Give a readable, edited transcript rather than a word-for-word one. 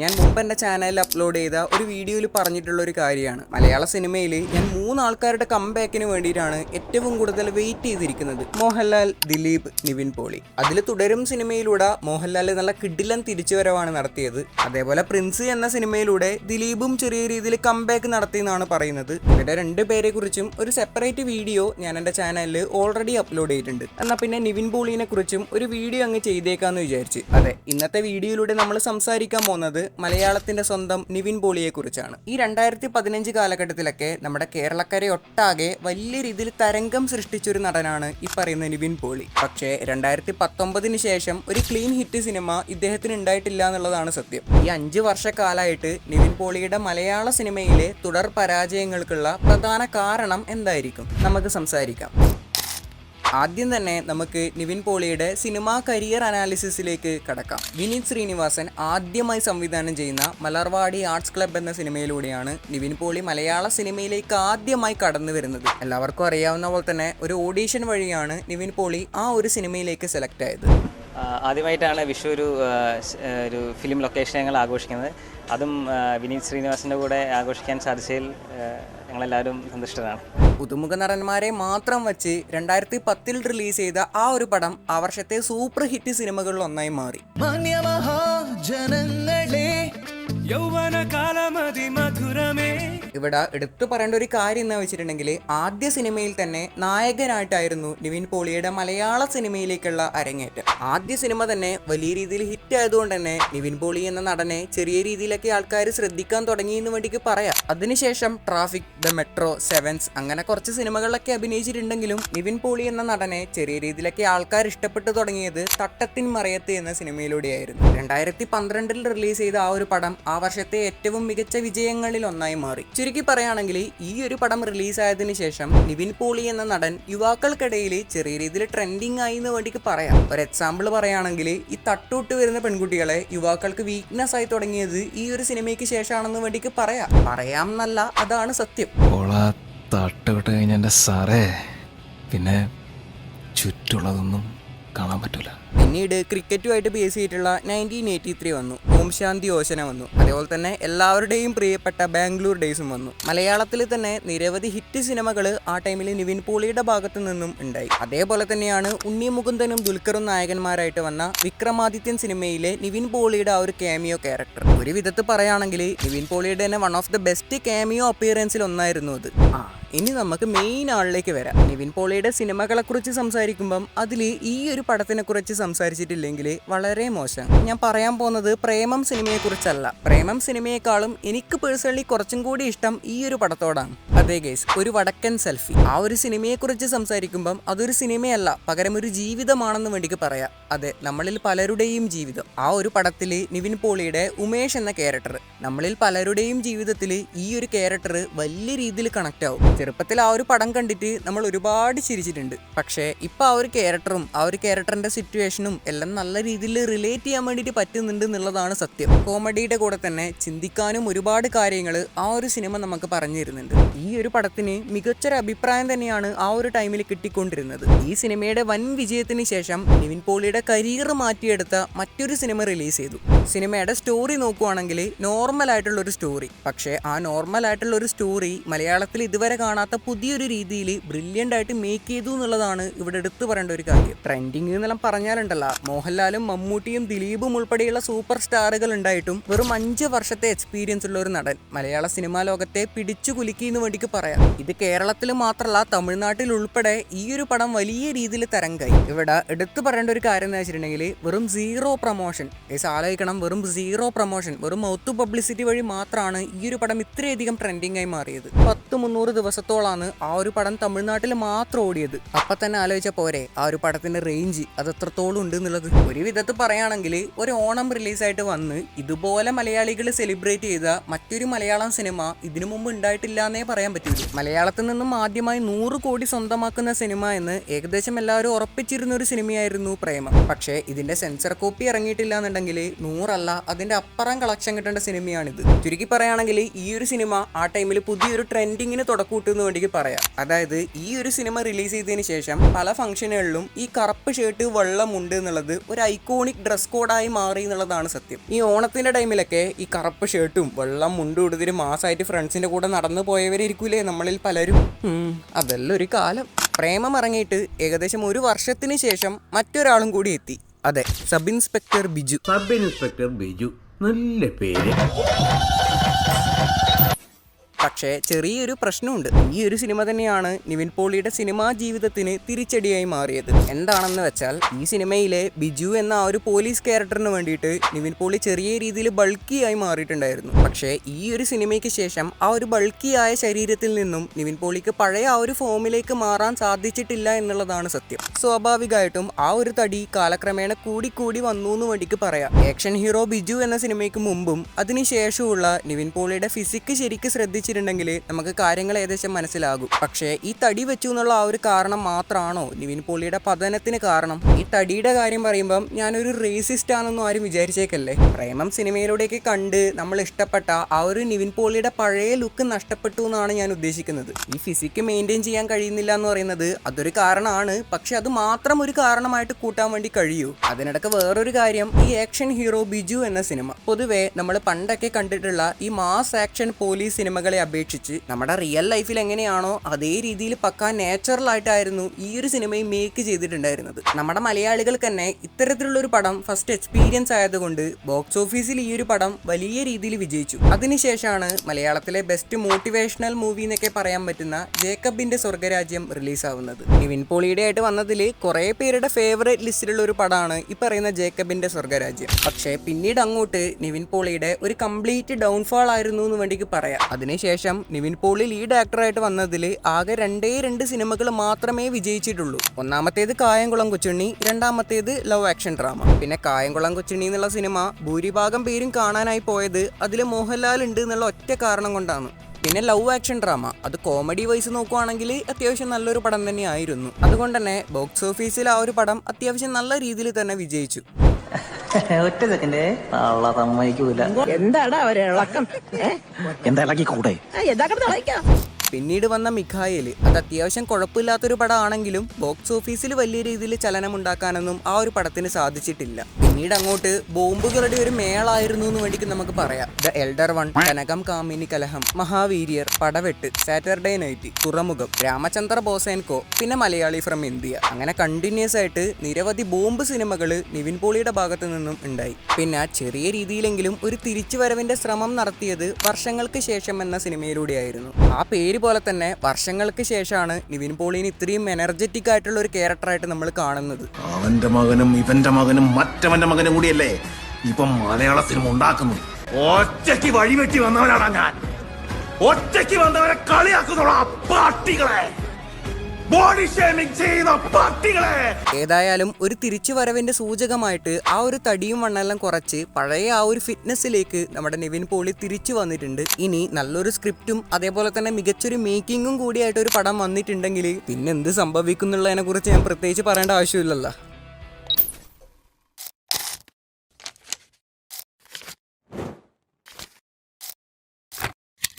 ഞാൻ മുമ്പ് എൻ്റെ ചാനലിൽ അപ്ലോഡ് ചെയ്ത ഒരു വീഡിയോയിൽ പറഞ്ഞിട്ടുള്ള ഒരു കാര്യമാണ്. മലയാള സിനിമയിൽ ഞാൻ 3 ആൾക്കാരുടെ കംബാക്കിന് വേണ്ടിയിട്ടാണ് ഏറ്റവും കൂടുതൽ വെയിറ്റ് ചെയ്തിരിക്കുന്നത്. മോഹൻലാൽ, ദിലീപ്, നിവിൻ പോളി. അതിൽ തുടരും സിനിമയിലൂടെ മോഹൻലാൽ നല്ല കിടിലൻ തിരിച്ചുവരവാണ് നടത്തിയത്. അതേപോലെ പ്രിൻസ് എന്ന സിനിമയിലൂടെ ദിലീപും ചെറിയ രീതിയിൽ കംബാക്ക് നടത്തിയെന്നാണ് പറയുന്നത്. ഇവരുടെ 2 പേരെ കുറിച്ചും ഒരു സെപ്പറേറ്റ് വീഡിയോ ഞാൻ എൻ്റെ ചാനലിൽ ഓൾറെഡി അപ്ലോഡ് ചെയ്തിട്ടുണ്ട്. എന്നാൽ പിന്നെ നിവിൻ പോളിനെ കുറിച്ചും ഒരു വീഡിയോ അങ്ങ് ചെയ്തേക്കാന്ന് വിചാരിച്ച്. അതെ, ഇന്നത്തെ വീഡിയോയിലൂടെ നമ്മൾ സംസാരിക്കാൻ പോകുന്നത് മലയാളത്തിന്റെ സ്വന്തം നിവിൻ പോളിയെ കുറിച്ചാണ്. ഈ 2015 കാലഘട്ടത്തിലൊക്കെ നമ്മുടെ കേരളക്കരെ ഒട്ടാകെ വലിയ രീതിയിൽ തരംഗം സൃഷ്ടിച്ചൊരു നടനാണ് ഈ പറയുന്ന നിവിൻ പോളി. പക്ഷേ 2019 ശേഷം ഒരു ക്ലീൻ ഹിറ്റ് സിനിമ ഇദ്ദേഹത്തിന് ഉണ്ടായിട്ടില്ല എന്നുള്ളതാണ് സത്യം. ഈ 5 വർഷക്കാലമായിട്ട് നിവിൻ പോളിയുടെ മലയാള സിനിമയിലെ തുടർ പരാജയങ്ങൾക്കുള്ള പ്രധാന കാരണം എന്തായിരിക്കും നമുക്ക് സംസാരിക്കാം. ആദ്യം തന്നെ നമുക്ക് നിവിൻ പോളിയുടെ സിനിമാ കരിയർ അനാലിസിസിലേക്ക് കടക്കാം. വിനീത് ശ്രീനിവാസൻ ആദ്യമായി സംവിധാനം ചെയ്യുന്ന മലർവാടി ആർട്സ് ക്ലബ് എന്ന സിനിമയിലൂടെയാണ് നിവിൻ പോളി മലയാള സിനിമയിലേക്ക് ആദ്യമായി കടന്നു വരുന്നത്. എല്ലാവർക്കും അറിയാവുന്ന പോലെ തന്നെ ഒരു ഓഡീഷൻ വഴിയാണ് നിവിൻ പോളി ആ ഒരു സിനിമയിലേക്ക് സെലക്ട് ആയത്. ആദ്യമായിട്ടാണ് വിഷു ഒരു ഫിലിം ലൊക്കേഷൻ ഞങ്ങൾ ആഘോഷിക്കുന്നത്. അതും വിനീത് ശ്രീനിവാസൻ്റെ കൂടെ ആഘോഷിക്കാൻ സാധിച്ചതിൽ ഞങ്ങളെല്ലാവരും സന്തുഷ്ടരാണ്. പുതുമുഖ നടന്മാരെ മാത്രം വച്ച് 2010 റിലീസ് ചെയ്ത ആ ഒരു പടം ആ വർഷത്തെ സൂപ്പർ ഹിറ്റ് സിനിമകളിൽ ഒന്നായി മാറി. ഇവിടെ എടുത്തു പറയേണ്ട ഒരു കാര്യം എന്ന് വെച്ചിട്ടുണ്ടെങ്കിൽ ആദ്യ സിനിമയിൽ തന്നെ നായകനായിട്ടായിരുന്നു നിവിൻ പോളിയുടെ മലയാള സിനിമയിലേക്കുള്ള അരങ്ങേറ്റം. ആദ്യ സിനിമ തന്നെ വലിയ രീതിയിൽ ഹിറ്റ് ആയതുകൊണ്ട് തന്നെ നിവിൻ പോളി എന്ന നടനെ ചെറിയ രീതിയിലൊക്കെ ആൾക്കാർ ശ്രദ്ധിക്കാൻ തുടങ്ങിയെന്ന് വേണ്ടിക്ക് പറയാം. അതിനുശേഷം ട്രാഫിക്, ദ മെട്രോ, സെവൻസ് അങ്ങനെ കുറച്ച് സിനിമകളിലൊക്കെ അഭിനയിച്ചിട്ടുണ്ടെങ്കിലും നിവിൻ പോളി എന്ന നടനെ ചെറിയ രീതിയിലൊക്കെ ആൾക്കാർ ഇഷ്ടപ്പെട്ടു തുടങ്ങിയത് തട്ടത്തിൻ മറയത്ത് എന്ന സിനിമയിലൂടെയായിരുന്നു. 2012 റിലീസ് ചെയ്ത ആ ഒരു പടം ആ വർഷത്തെ ഏറ്റവും മികച്ച വിജയങ്ങളിൽ ഒന്നായി മാറി. ചുരുക്കി പറയുകയാണെങ്കിൽ ഈ ഒരു പടം റിലീസായതിനു ശേഷം നിവിൻ പോളി എന്ന നടൻ യുവാക്കൾക്കിടയിൽ ചെറിയ രീതിയിൽ ട്രെൻഡിങ് ആയി എന്ന് വേണ്ടിക്ക് പറയാം. ഒരു എക്സാമ്പിൾ പറയുകയാണെങ്കിൽ ഈ തട്ടൂട്ട് വരുന്ന പെൺകുട്ടികളെ യുവാക്കൾക്ക് വീക്ക്നെസ് ആയി തുടങ്ങിയത് ഈ ഒരു സിനിമയ്ക്ക് ശേഷമാണെന്ന് വേണ്ടിക്ക് പറയാം എന്നല്ല, അതാണ് സത്യം. തട്ടുവിട്ട് കഴിഞ്ഞ എൻ്റെ സാറേ പിന്നെ ചുറ്റുള്ളതൊന്നും കാണാൻ പറ്റൂല. പിന്നീട് ക്രിക്കറ്റുമായിട്ട് ബേസ് ചെയ്തിട്ടുള്ള 1983 വന്നു. ഓം ശാന്തി ഓശന വന്നു. അതേപോലെ തന്നെ എല്ലാവരുടെയും പ്രിയപ്പെട്ട ബാംഗ്ലൂർ ഡേയ്സും വന്നു. മലയാളത്തിൽ തന്നെ നിരവധി ഹിറ്റ് സിനിമകൾ ആ ടൈമിൽ നിവിൻ പോളിയുടെ ഭാഗത്തു നിന്നും ഉണ്ടായി. അതേപോലെ തന്നെയാണ് ഉണ്ണി മുകുന്ദനും ദുൽഖറും നായകന്മാരായിട്ട് വന്ന വിക്രമാദിത്യൻ സിനിമയിലെ നിവിൻ പോളിയുടെ ആ ഒരു ക്യാമിയോ ക്യാരക്ടർ. ഒരു വിധത്തിൽ പറയുകയാണെങ്കിൽ നിവിൻ പോളിയുടെ തന്നെ one of the best cameo അപ്പിയറൻസിൽ ഒന്നായിരുന്നു അത്. ഇനി നമുക്ക് മെയിൻ ആളിലേക്ക് വരാം. നിവിൻ പോളിയുടെ സിനിമകളെ കുറിച്ച് സംസാരിക്കുമ്പം അതിൽ ഈ ഒരു പടത്തിനെ കുറിച്ച് സംസാരിച്ചിട്ടില്ലെങ്കിൽ വളരെ മോശം. ഞാൻ പറയാൻ പോകുന്നത് പ്രേമം സിനിമയെ കുറിച്ചല്ല. പ്രേമം സിനിമയെക്കാളും എനിക്ക് പേഴ്സണലി കുറച്ചും കൂടി ഇഷ്ടം ഈ ഒരു പടത്തോടാണ്. അതേ ഗൈസ്, ഒരു വടക്കൻ സെൽഫി. ആ ഒരു സിനിമയെ കുറിച്ച് സംസാരിക്കുമ്പം അതൊരു സിനിമയല്ല, പകരം ഒരു ജീവിതമാണെന്ന് വേണ്ടിക്ക് പറയാം. അതെ, നമ്മളിൽ പലരുടെയും ജീവിതം. ആ ഒരു പടത്തിൽ നിവിൻ പോളിയുടെ ഉമേഷ് എന്ന ക്യാരക്ടർ നമ്മളിൽ പലരുടെയും ജീവിതത്തിൽ ഈ ഒരു ക്യാരക്ടർ വലിയ രീതിയിൽ കണക്ട് ആവും. ചെറുപ്പത്തിൽ ആ ഒരു പടം കണ്ടിട്ട് നമ്മൾ ഒരുപാട് ചിരിച്ചിട്ടുണ്ട്. പക്ഷേ ഇപ്പൊ ആ ഒരു ക്യാരക്ടറും ആ ഒരു ക്യാരക്ടറിന്റെ സിറ്റുവേഷനും എല്ലാം നല്ല രീതിയിൽ റിലേറ്റ് ചെയ്യാൻ വേണ്ടിയിട്ട് പറ്റുന്നുണ്ട് എന്നുള്ളതാണ് സത്യം. കോമഡിയുടെ കൂടെ തന്നെ ചിന്തിക്കാനും ഒരുപാട് കാര്യങ്ങൾ ആ ഒരു സിനിമ നമുക്ക് പറഞ്ഞു തരുന്നുണ്ട്. ഈ ഒരു പടത്തിന് മികച്ചൊരു അഭിപ്രായം തന്നെയാണ് ആ ഒരു ടൈമിൽ കിട്ടിക്കൊണ്ടിരുന്നത്. ഈ സിനിമയുടെ വൻ വിജയത്തിന് ശേഷം നിവിൻ പോളിയുടെ കരിയർ മാറ്റിയെടുത്ത മറ്റൊരു സിനിമ റിലീസ് ചെയ്തു. സിനിമയുടെ സ്റ്റോറി നോക്കുവാണെങ്കിൽ നോർമൽ ആയിട്ടുള്ള ഒരു സ്റ്റോറി. പക്ഷേ ആ നോർമൽ ആയിട്ടുള്ള ഒരു സ്റ്റോറി മലയാളത്തിൽ ഇതുവരെ കാണാത്ത പുതിയൊരു രീതിയിൽ ബ്രില്യൻ്റ് ആയിട്ട് മേക്ക് ചെയ്തു എന്നുള്ളതാണ് ഇവിടെ എടുത്തു പറയേണ്ട ഒരു കാര്യം. ട്രെൻഡിങ് എന്നെല്ലാം പറഞ്ഞാലുണ്ടല്ല, മോഹൻലാലും മമ്മൂട്ടിയും ദിലീപും ഉൾപ്പെടെയുള്ള സൂപ്പർ സ്റ്റാറുകൾ ഉണ്ടായിട്ടും വെറും 5 വർഷത്തെ എക്സ്പീരിയൻസ് ഉള്ള ഒരു നടൻ മലയാള സിനിമാ ലോകത്തെ പിടിച്ചു കുലുക്കിയെന്ന് വേണ്ടിക്ക് പറയാം. ഇത് കേരളത്തിൽ മാത്രമല്ല, തമിഴ്നാട്ടിൽ ഉൾപ്പെടെ ഈ ഒരു പടം വലിയ രീതിയിൽ തരംഗായി. ഇവിടെ എടുത്തു പറയേണ്ട ഒരു കാര്യം എന്ന് വെച്ചിട്ടുണ്ടെങ്കിൽ വെറും 0 പ്രൊമോഷൻ. ആലോചിക്കണം, വെറും 0 പ്രൊമോഷൻ, വെറും മൗത്ത് പബ്ലിസിറ്റി വഴി മാത്രമാണ് ഈ ഒരു പടം ഇത്രയധികം ട്രെൻഡിങ് ആയി മാറിയത്. 100-300 ദിവസത്തോളാണ് ആ ഒരു പടം തമിഴ്നാട്ടിൽ മാത്രം ഓടിയത്. അപ്പൊ തന്നെ ആലോചിച്ച പോരെ ആ ഒരു പടത്തിന്റെ റേഞ്ച് അത് എത്രത്തോളം ഉണ്ട് എന്നുള്ളത്. ഒരു വിധത്തിൽ പറയുകയാണെങ്കിൽ ഒരു ഓണം റിലീസായിട്ട് വന്ന് ഇതുപോലെ മലയാളികൾ സെലിബ്രേറ്റ് ചെയ്ത മറ്റൊരു മലയാളം സിനിമ ഇതിനു മുമ്പ് ഉണ്ടായിട്ടില്ല എന്നേ പറയാൻ പറയാൻ പറ്റില്ല. മലയാളത്തിൽ നിന്നും ആദ്യമായി 100 കോടി സ്വന്തമാക്കുന്ന സിനിമ എന്ന് ഏകദേശം എല്ലാവരും ഉറപ്പിച്ചിരുന്ന ഒരു സിനിമയായിരുന്നു പ്രേമം. പക്ഷേ ഇതിന്റെ സെൻസർ കോപ്പി ഇറങ്ങിയിട്ടില്ല എന്നുണ്ടെങ്കിൽ 100 അല്ല അതിന്റെ അപ്പുറം കളക്ഷൻ കിട്ടേണ്ട സിനിമയാണിത്. ചുരുക്കി പറയുകയാണെങ്കിൽ ഈ ഒരു സിനിമ ആ ടൈമിൽ പുതിയൊരു ട്രെൻഡിങ്ങിന് തുടക്കൂട്ടെന്ന് വേണ്ടി പറയാം. അതായത് ഈ ഒരു സിനിമ റിലീസ് ചെയ്തതിന് ശേഷം പല ഫംഗ്ഷനുകളിലും ഈ കറുപ്പ് ഷർട്ട് വെള്ളമുണ്ട് എന്നുള്ളത് ഒരു ഐക്കോണിക് ഡ്രസ് കോഡായി മാറി എന്നുള്ളതാണ് സത്യം. ഈ ഓണത്തിന്റെ ടൈമിലൊക്കെ ഈ കറുപ്പ് ഷർട്ടും വെള്ളം മുണ്ടും എടുത്തിട്ട് മാസമായിട്ട് ഫ്രണ്ട്സിന്റെ കൂടെ നടന്നു പോയവരിക്കൂലേ നമ്മളിൽ പലരും. അതെല്ലാം ഒരു കാലം. പ്രേമം ഇറങ്ങിയിട്ട് ഏകദേശം 1 വർഷത്തിന് ശേഷം മറ്റൊരാളും കൂടി എത്തി. അതെ, sub inspector Biju. Sub inspector Biju, നല്ല പേര്. പക്ഷേ ചെറിയൊരു പ്രശ്നമുണ്ട്. ഈ ഒരു സിനിമ തന്നെയാണ് നിവിൻ പോളിയുടെ സിനിമാ ജീവിതത്തിന് തിരിച്ചടിയായി മാറിയത്. എന്താണെന്ന് വെച്ചാൽ ഈ സിനിമയിലെ ബിജു എന്ന ആ ഒരു പോലീസ് ക്യാരക്ടറിന് വേണ്ടിയിട്ട് നിവിൻ പോളി ചെറിയ രീതിയിൽ ബൾക്കിയായി മാറിയിട്ടുണ്ടായിരുന്നു. പക്ഷേ ഈ ഒരു സിനിമയ്ക്ക് ശേഷം ആ ഒരു ബൾക്കിയായ ശരീരത്തിൽ നിന്നും നിവിൻ പോളിക്ക് പഴയ ആ ഒരു ഫോമിലേക്ക് മാറാൻ സാധിച്ചിട്ടില്ല എന്നുള്ളതാണ് സത്യം. സ്വാഭാവികമായിട്ടും ആ ഒരു തടി കാലക്രമേണ കൂടി വന്നു എന്ന് വേണ്ടിക്ക് പറയാം. ആക്ഷൻ ഹീറോ ബിജു എന്ന സിനിമയ്ക്ക് മുമ്പും അതിനുശേഷമുള്ള നിവിൻ പോളിയുടെ ഫിസിക്ക് ശരിക്കും ശ്രദ്ധിച്ചിട്ടുണ്ടെങ്കിൽ നമുക്ക് കാര്യങ്ങൾ ഏകദേശം മനസ്സിലാകും. പക്ഷേ ഈ തടി വെച്ചു എന്നുള്ള ആ ഒരു കാരണം മാത്രമാണോ നിവിൻ പോളിയുടെ പതനത്തിന് കാരണം? ഈ തടിയുടെ കാര്യം പറയുമ്പം ഞാനൊരു റേസിസ്റ്റ് ആണെന്നും ആരും വിചാരിച്ചേക്കല്ലേ. പ്രേമം സിനിമയിലൂടെയൊക്കെ കണ്ട് നമ്മൾ ഇഷ്ടപ്പെട്ട ആ ഒരു നിവിൻ പോളിയുടെ പഴയ ലുക്ക് നഷ്ടപ്പെട്ടു എന്നാണ് ഞാൻ ഉദ്ദേശിക്കുന്നത്. ഈ ഫിസിക്ക് മെയിൻറ്റെയിൻ ചെയ്യാൻ കഴിയുന്നില്ല എന്ന് പറയുന്നത് അതൊരു കാരണമാണ്. പക്ഷെ അത് മാത്രം ഒരു കാരണമായിട്ട് കൂട്ടാൻ വേണ്ടി കഴിയൂ. അതിനിടക്ക് വേറൊരു കാര്യം, ഈ ആക്ഷൻ ഹീറോ ബിജു എന്ന സിനിമ പൊതുവെ നമ്മൾ പണ്ടൊക്കെ കണ്ടിട്ടുള്ള ഈ മാസ് ആക്ഷൻ പോലീസ് സിനിമകളെ അപേക്ഷിച്ച് നമ്മുടെ റിയൽ ലൈഫിൽ എങ്ങനെയാണോ അതേ രീതിയിൽ പക്കാ നാച്ചുറൽ ആയിട്ടായിരുന്നു ഈ ഒരു സിനിമയും മേക്ക് ചെയ്തിട്ടുണ്ടായിരുന്നത്. നമ്മുടെ മലയാളികൾക്ക് തന്നെ ഇത്തരത്തിലുള്ള ഒരു പടം ഫസ്റ്റ് എക്സ്പീരിയൻസ് ആയതുകൊണ്ട് ബോക്സ് ഓഫീസിൽ ഈ ഒരു പടം വലിയ രീതിയിൽ വിജയിച്ചു. അതിനുശേഷമാണ് മലയാളത്തിലെ ബെസ്റ്റ് മോട്ടിവേഷണൽ മൂവി എന്നൊക്കെ പറയാൻ പറ്റുന്ന ജേക്കബിന്റെ സ്വർഗരാജ്യം റിലീസാവുന്നത്. നിവിൻ പോളിയുടെ ആയിട്ട് വന്നതിൽ കുറെ പേരുടെ ഫേവറേറ്റ് ലിസ്റ്റിലുള്ള ഒരു പടമാണ് ഈ പറയുന്ന ജേക്കബിന്റെ സ്വർഗരാജ്യം. പക്ഷേ പിന്നീട് അങ്ങോട്ട് നിവിൻ പോളിയുടെ ഒരു കംപ്ലീറ്റ് ഡൗൺഫാൾ ആയിരുന്നു എന്ന് വേണ്ടിക്ക് പറയാം. അതിനുശേഷം നിവിൻ പോളി ലീഡ് ആക്ടറായിട്ട് വന്നതിൽ ആകെ 2 സിനിമകൾ മാത്രമേ വിജയിച്ചിട്ടുള്ളൂ. ഒന്നാമത്തേത് കായംകുളം കൊച്ചുണ്ണി, രണ്ടാമത്തേത് ലവ് ആക്ഷൻ ഡ്രാമ. പിന്നെ കായംകുളം കൊച്ചുണ്ണി എന്നുള്ള സിനിമ ഭൂരിഭാഗം പേരും കാണാനായി പോയത് അതിൽ മോഹൻലാൽ ഉണ്ട് എന്നുള്ള ഒറ്റ കാരണം കൊണ്ടാണ്. പിന്നെ ലവ് ആക്ഷൻ ഡ്രാമ അത് കോമഡി വൈസ് നോക്കുവാണെങ്കിൽ അത്യാവശ്യം നല്ലൊരു പടം തന്നെയായിരുന്നു. അതുകൊണ്ട് തന്നെ ബോക്സ് ഓഫീസിൽ ആ ഒരു പടം അത്യാവശ്യം നല്ല രീതിയിൽ തന്നെ വിജയിച്ചു. ഒറ്റ സെക്കൻഡ് സമ്മതിക്കൂല. എന്താണ് അവരെ ഇളക്കം? എന്താ ഇളക്കി കൂടെ? പിന്നീട് വന്ന മിഖായേൽ അത് അത്യാവശ്യം കുഴപ്പമില്ലാത്തൊരു പടമാണെങ്കിലും ബോക്സ് ഓഫീസിൽ വലിയ രീതിയിൽ ചലനമുണ്ടാക്കാനൊന്നും ആ ഒരു പടത്തിന് സാധിച്ചിട്ടില്ല. പിന്നീട് അങ്ങോട്ട് ബോംബുകളുടെ ഒരു മേളായിരുന്നു എന്ന് വേണ്ടി നമുക്ക് പറയാം. ദ എൽഡർ വൺ, കനകം കാമിനി കലഹം, മഹാവീര്യർ, പടവെട്ട്, സാറ്റർഡേ നൈറ്റ്, തുറമുഖം, രാമചന്ദ്ര ബോസേൻകോ, പിന്നെ മലയാളി ഫ്രം ഇന്ത്യ. അങ്ങനെ കണ്ടിന്യൂസ് ആയിട്ട് നിരവധി ബോംബ് സിനിമകൾ നിവിൻ പോളിയുടെ ഭാഗത്തു നിന്നും ഉണ്ടായി. പിന്നെ ചെറിയ രീതിയിലെങ്കിലും ഒരു തിരിച്ചുവരവിന്റെ ശ്രമം നടത്തിയത് വർഷങ്ങൾക്ക് ശേഷം എന്ന സിനിമയിലൂടെയായിരുന്നു. ആ പേര് പോലെ തന്നെ വർഷങ്ങൾക്ക് ശേഷമാണ് നിവിൻ പോളിന് ഇത്രയും എനർജറ്റിക് ആയിട്ടുള്ള ഒരു ക്യാരക്ടറായിട്ട് നമ്മൾ കാണുന്നത്. അവന്റെ മകനും ഇവന്റെ മകനും മറ്റവന്റെ മകനും കൂടിയല്ലേ ഇപ്പം മലയാള സിനിമ ഉണ്ടാക്കുന്നു. ഒറ്റയ്ക്ക് വഴിവെട്ടി വന്നവനാണ് ഞാൻ. ഒറ്റയ്ക്ക് വന്നവരെ കളിയാക്കുന്നുള്ള പാർട്ടികളെ, ബോഡി ഷേമിംഗ് ചെയ്യുന്ന പാർട്ടികളെ. ഏതായാലും ഒരു തിരിച്ചുവരവിന്റെ സൂചകമായിട്ട് ആ ഒരു തടിയും വണ്ണെല്ലാം കുറച്ച് പഴയ ആ ഒരു ഫിറ്റ്നസ്സിലേക്ക് നമ്മുടെ നിവിൻ പോളി തിരിച്ചു വന്നിട്ടുണ്ട്. ഇനി നല്ലൊരു സ്ക്രിപ്റ്റും അതേപോലെ തന്നെ മികച്ചൊരു മേക്കിങ്ങും കൂടിയായിട്ട് ഒരു പടം വന്നിട്ടുണ്ടെങ്കിൽ പിന്നെ എന്ത് സംഭവിക്കുന്നുള്ളതിനെ കുറിച്ച് ഞാൻ പ്രത്യേകിച്ച് പറയേണ്ട ആവശ്യമില്ലല്ലോ.